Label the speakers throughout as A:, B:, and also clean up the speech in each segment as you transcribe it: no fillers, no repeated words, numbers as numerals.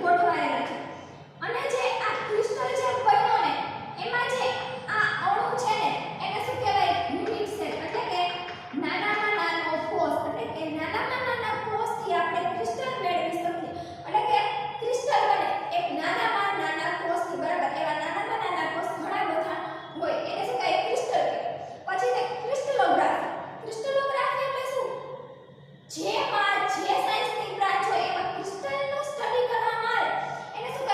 A: ગોઠવાયેલા છે. અને જે આ ક્રિસ્ટલ જે બન્યો ને એમાં જે આ અણુ છે ને એને શું કહેવાય યુનિટ સેલ એટલે કે નાનામાં નાનો કોષ એટલે કે નાનામાં નાના કોષથી આપણે ક્રિસ્ટલ મેળવી શકીએ એટલે કે ક્રિસ્ટલ બને એક નાનામાં નાના કોષથી બરાબર એવા નાનામાં નાના કોષ ઘણા બધા હોય એને શું કહેવાય ક્રિસ્ટલ કહેવાય. પછી છે ક્રિસ્ટલોગ્રાફી. ક્રિસ્ટલોગ્રાફી એટલે શું જેમાં જે સાયન્સની બ્રાન્ચ હોય એમાં ક્રિસ્ટલનું સ્ટડી કરવામાં આવે એને શું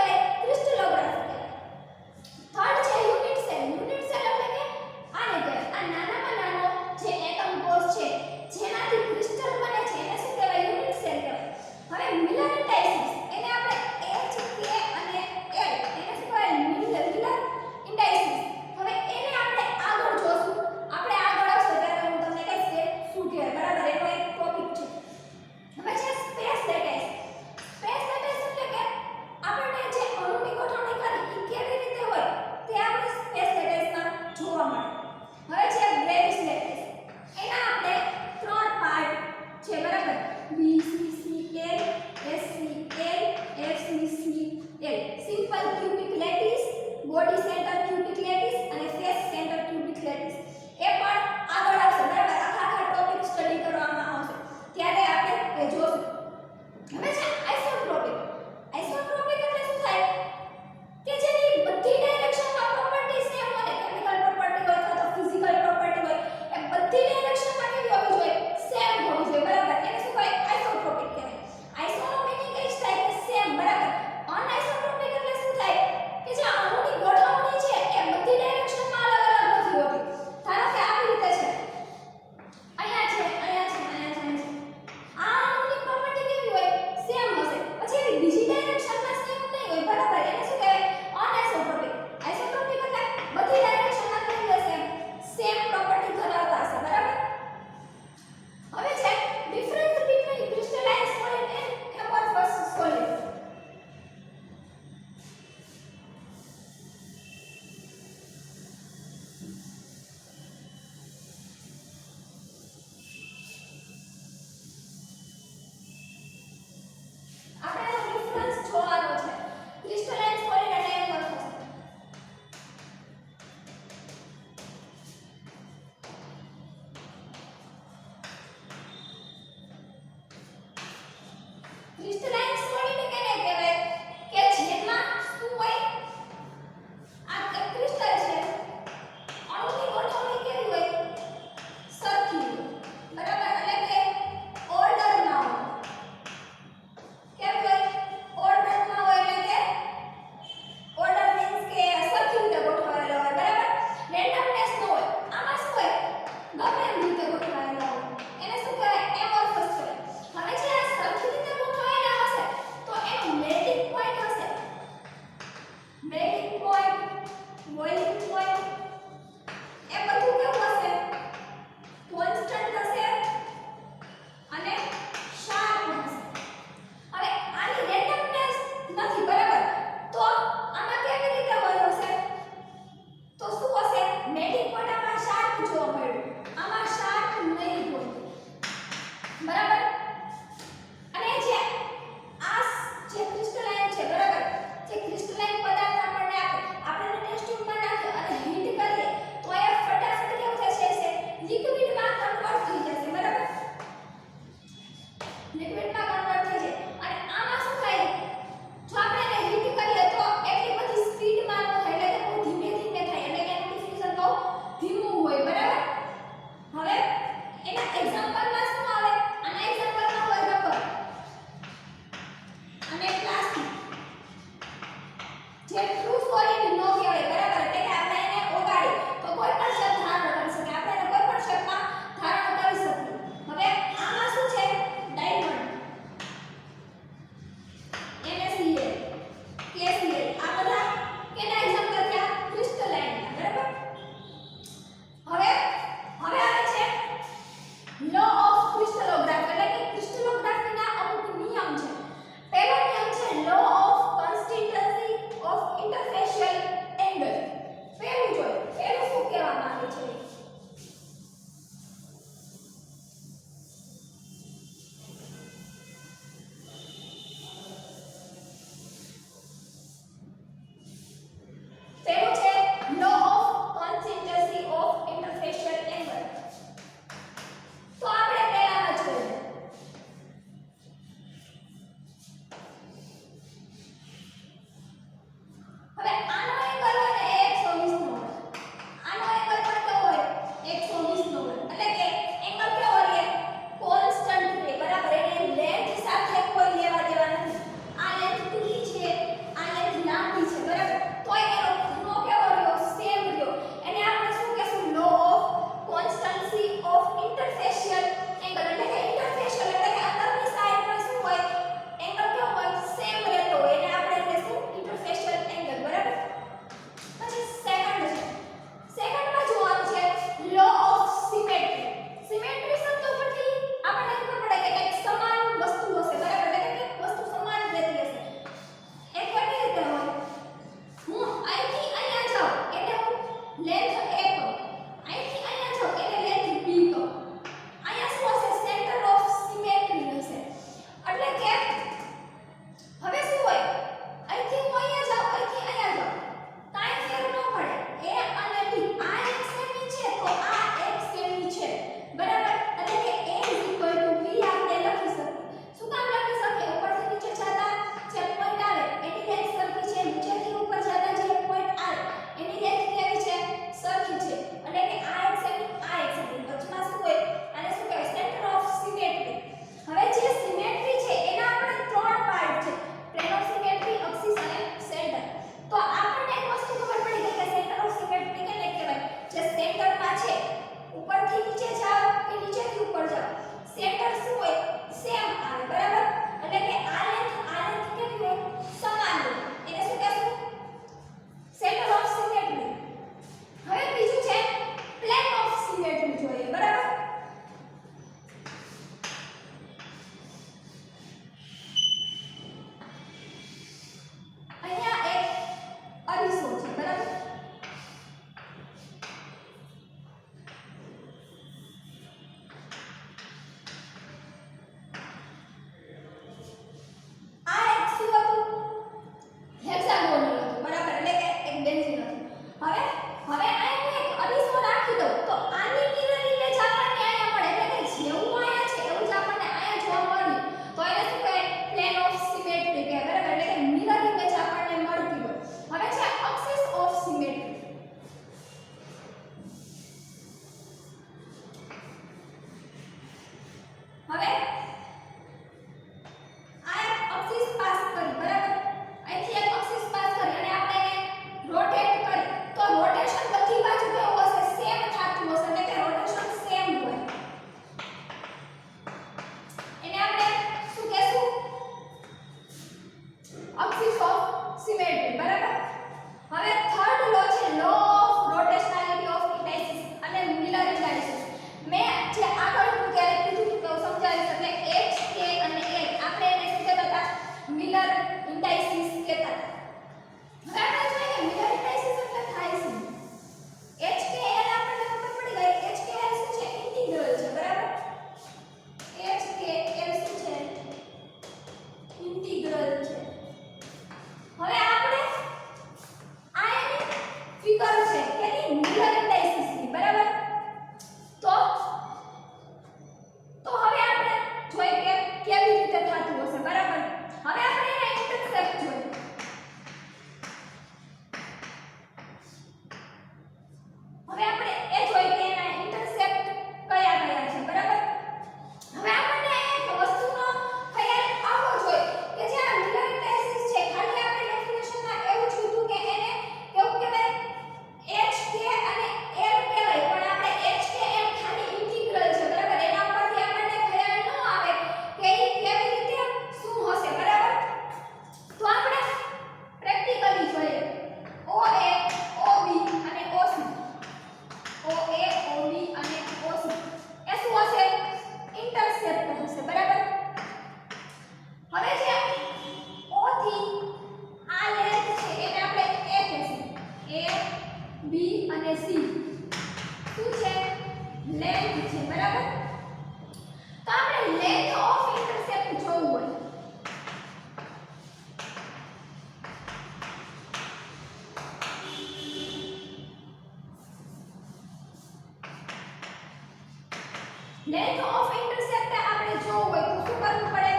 A: લેન્થ ઓફ ઇન્ટરસેપ્ટ આપણે જોવું હોય તો શું કરવું પડે?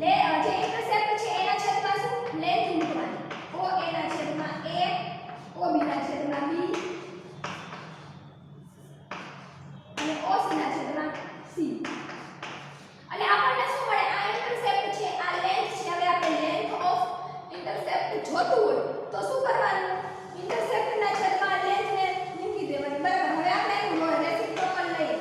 A: લે જે ઇન્ટરસેપ્ટ છે એના છેદમાં શું લેન્થ મૂકવાની. ઓ એના છેદમાં a, ઓ b ના છેદમાં b અને ઓ c ના છેદમાં c. અને આપણને શું મળે? આ ઇન્ટરસેપ્ટ છે, આ લેન્થ છે. હવે આપણે લેન્થ ઓફ ઇન્ટરસેપ્ટ જોતું હોય તો શું કરવાનું? ઇન્ટરસેપ્ટ ના છેદમાં લેન્થ ને મૂકી દેવાની. બરાબર. હવે આપણે એનું રેસિપ્રોકલ લઈએ.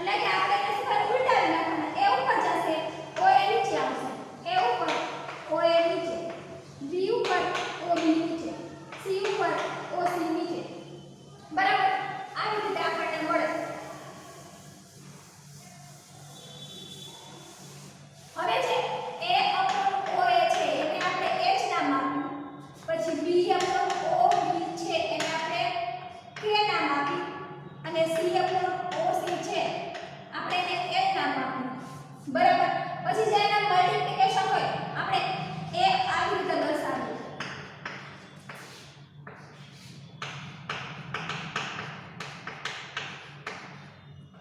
A: એટલે કે આપણે એને શું કરવું? ઉલટાવી નાખવાના. એ ઉપર જશે, ઓ એ નીચે આવશે. એ ઉપર, ઓ એ નીચે. b ઉપર, ઓ b નીચે. c ઉપર, ઓ c નીચે. બરાબર. આવી રીતે આપણને મળે. હવે છે a upon o a છે એને આપણે h નામ આપ્યું. પછી b upon o b છે એને આપણે k નામ આપ્યું. અને c upon o c છે આપણે એને l નામ આપ્યું. બરાબર. પછી જે એના મલ્ટીપ્લિકેશન હોય આપણે એ આવી રીતે દર્શાવીએ.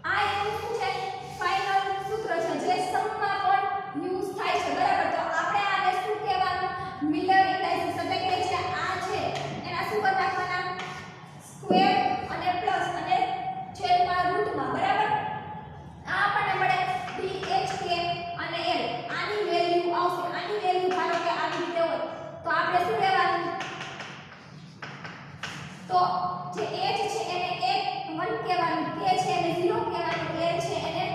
A: આ એનું શું છે? ફાઇનલ સૂત્ર છે જે સમમાં પણ યુઝ થાય છે. બરાબર. તો આપણે આને શું કહેવાનું? મિલર ઇન્ડાઇસીસ. એટલે કે જે આ છે એના શું કરી નાખવાના? સ્ક્વેર અને પ્લસ અને છેદમાં રૂટમાં. બરાબર. આ આપણને મળે BHK અને L. આની વેલ્યુ આવશે. આની વેલ્યુ ધારો કે આવી રીતે હોય તો આપણે શું લેવાનું? તો જે h છે એને 1 કહેવાનું, k છે એને 0 કહેવાનું, l છે એને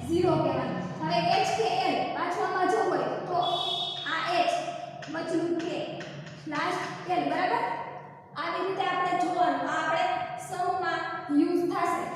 A: 0 કહેવાનું. હવે h કે l પાછળમાં જો હોય તો આ h વચલું k લાસ્ટ l. બરાબર. આવી રીતે આપણે જોવાનું. આ આપણે સમમાં યુઝ થશે.